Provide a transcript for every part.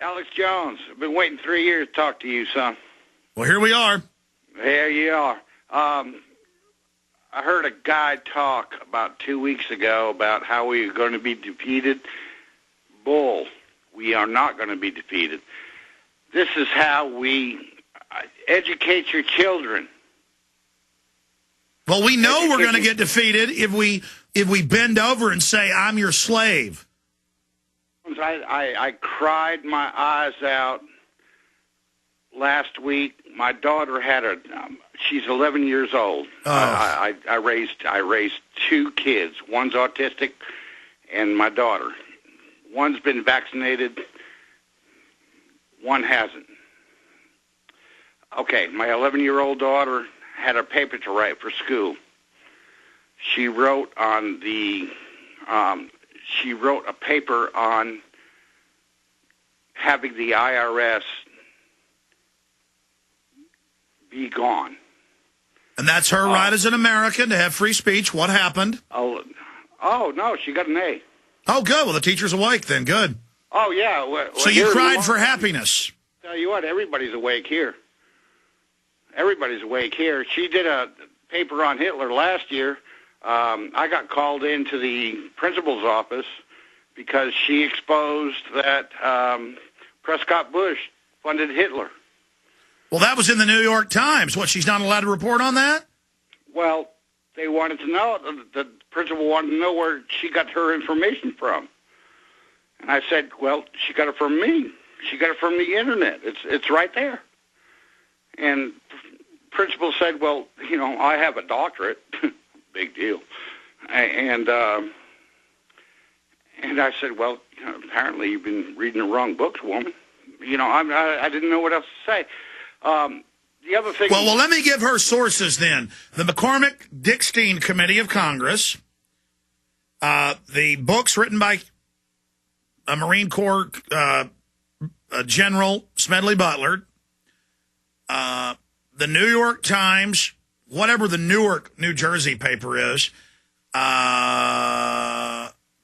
Alex Jones. I've been waiting 3 years to talk to you, son. Well, here we are. Here you are. I heard a guy talk about 2 weeks ago about how we are going to be defeated. Bull. We are not going to be defeated. This is how we educate your children. Well, we know we're going to get defeated if we bend over and say, I'm your slave. I cried my eyes out last week. My daughter had she's 11 years old. Oh. I raised two kids. One's autistic, and my daughter. One's been vaccinated. One hasn't. Okay, my 11-year-old daughter had a paper to write for school. She wrote on she wrote a paper on having the IRS be gone. And that's her right as an American to have free speech. What happened? Oh, no, she got an A. Oh, good. Well, the teacher's awake then. Good. Oh, yeah. Well, so you cried for happiness. Tell you what, everybody's awake here. Everybody's awake here. She did a paper on Hitler last year. I got called into the principal's office because she exposed that Prescott Bush funded Hitler. Well, that was in the New York Times. What, she's not allowed to report on that? Well, they wanted to know, the principal wanted to know where she got her information from. And I said, well, she got it from me. She got it from the Internet. It's right there. And principal said, well, you know, I have a doctorate. Big deal. And I said, well, you know, apparently you've been reading the wrong books, woman. You know, I didn't know what else to say. The other thing... Well, let me give her sources then. The McCormick-Dickstein Committee of Congress, the books written by a Marine Corps General Smedley Butler, the New York Times, whatever the Newark, New Jersey paper is,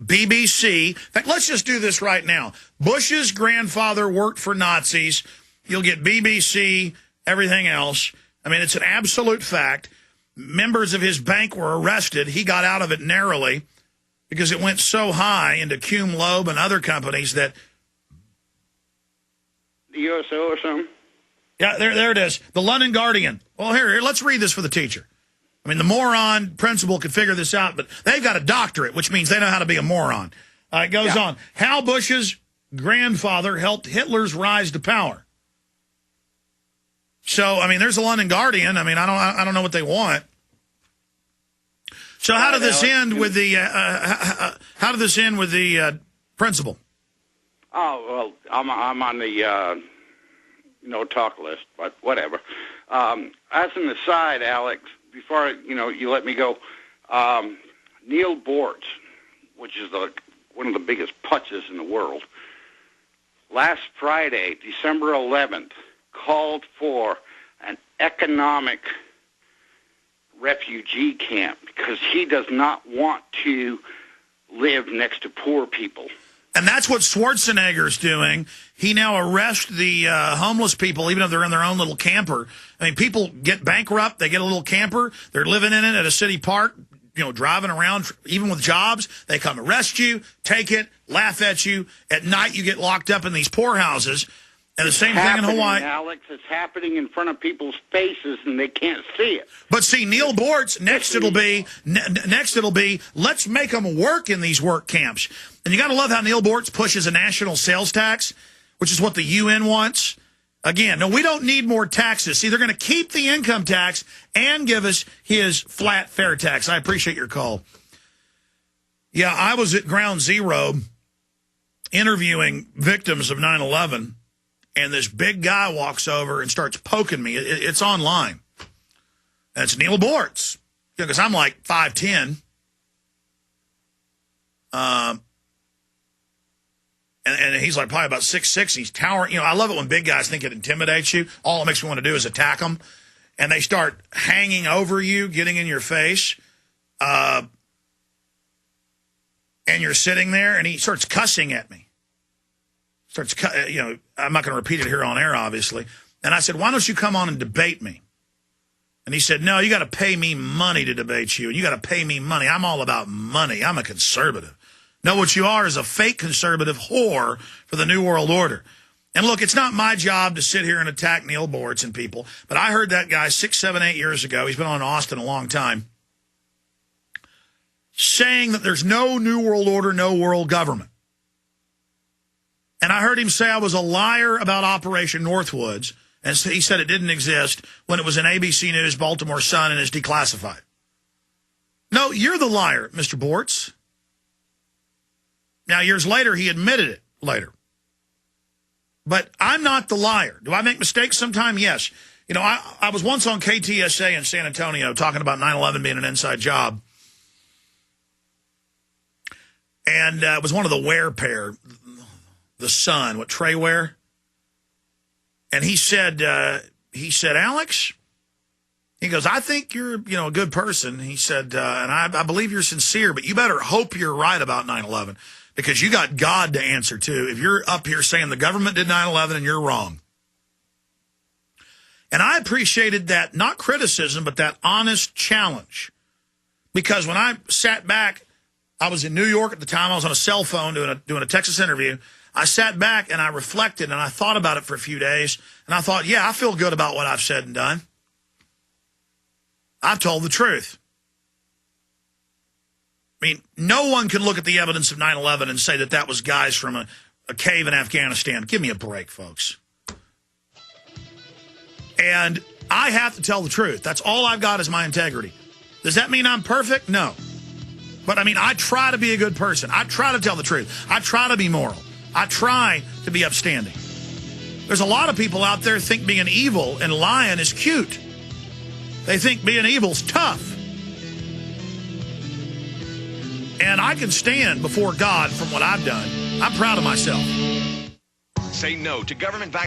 BBC. In fact, let's just do this right now. Bush's grandfather worked for Nazis. You'll get BBC, everything else. I mean, it's an absolute fact. Members of his bank were arrested. He got out of it narrowly because it went so high into Cum Loeb and other companies that... The USO or something? Yeah, there it is. The London Guardian. Well, here, let's read this for the teacher. I mean, the moron principal could figure this out, but they've got a doctorate, which means they know how to be a moron. It goes on. How Bush's grandfather helped Hitler's rise to power. So, I mean, there's the London Guardian. I mean, I don't know what they want. So, how did this end with the principal? Oh, well, I'm on the no talk list, but whatever. As an aside, Alex, before you let me go, Neil Bortz, which is one of the biggest putzes in the world, last Friday, December 11th, called for an economic refugee camp because he does not want to live next to poor people. And that's what Schwarzenegger's doing. He now arrests the homeless people, even if they're in their own little camper. I mean, people get bankrupt. They get a little camper. They're living in it at a city park, driving around, even with jobs. They come arrest you, take it, laugh at you. At night, you get locked up in these poorhouses. And the same thing in Hawaii. Alex, it's happening in front of people's faces, and they can't see it. But see, Neil Bortz, next it'll be, let's make them work in these work camps. And you got to love how Neil Bortz pushes a national sales tax, which is what the UN wants. Again, no, we don't need more taxes. See, they're going to keep the income tax and give us his flat fair tax. I appreciate your call. Yeah, I was at Ground Zero interviewing victims of 9/11. And this big guy walks over and starts poking me. It's online. And it's Neil Bortz. Because I'm like 5'10". And he's like probably about 6'6". He's towering. I love it when big guys think it intimidates you. All it makes me want to do is attack them. And they start hanging over you, getting in your face. And you're sitting there, and he starts cussing at me. Starts, I'm not going to repeat it here on air, obviously. And I said, why don't you come on and debate me? And he said, no, you got to pay me money to debate you. And you got to pay me money. I'm all about money. I'm a conservative. No, what you are is a fake conservative whore for the New World Order. And look, it's not my job to sit here and attack Neil Boortz and people, but I heard that guy 6, 7, 8 years ago, he's been on Austin a long time, saying that there's no New World Order, no world government. And I heard him say I was a liar about Operation Northwoods, and he said it didn't exist when it was in ABC News, Baltimore Sun, and is declassified. No, you're the liar, Mr. Boortz. Now, years later, he admitted it later. But I'm not the liar. Do I make mistakes sometime? Yes. You know, I was once on KTSA in San Antonio talking about 9/11 being an inside job. And it was one of the Ware pair, the son, what Trey Ware. And he said, Alex, he goes, I think you're, a good person. He said, and I believe you're sincere, but you better hope you're right about 9/11. Because you got God to answer to if you're up here saying the government did 9/11 and you're wrong. And I appreciated that, not criticism, but that honest challenge. Because when I sat back, I was in New York at the time. I was on a cell phone doing a Texas interview. I sat back and I reflected and I thought about it for a few days. And I thought, yeah, I feel good about what I've said and done. I've told the truth. I mean, no one can look at the evidence of 9/11 and say that that was guys from a cave in Afghanistan. Give me a break, folks. And I have to tell the truth. That's all I've got is my integrity. Does that mean I'm perfect? No. But, I mean, I try to be a good person. I try to tell the truth. I try to be moral. I try to be upstanding. There's a lot of people out there think being evil and lying is cute. They think being evil's tough. And I can stand before God from what I've done. I'm proud of myself. Say no to government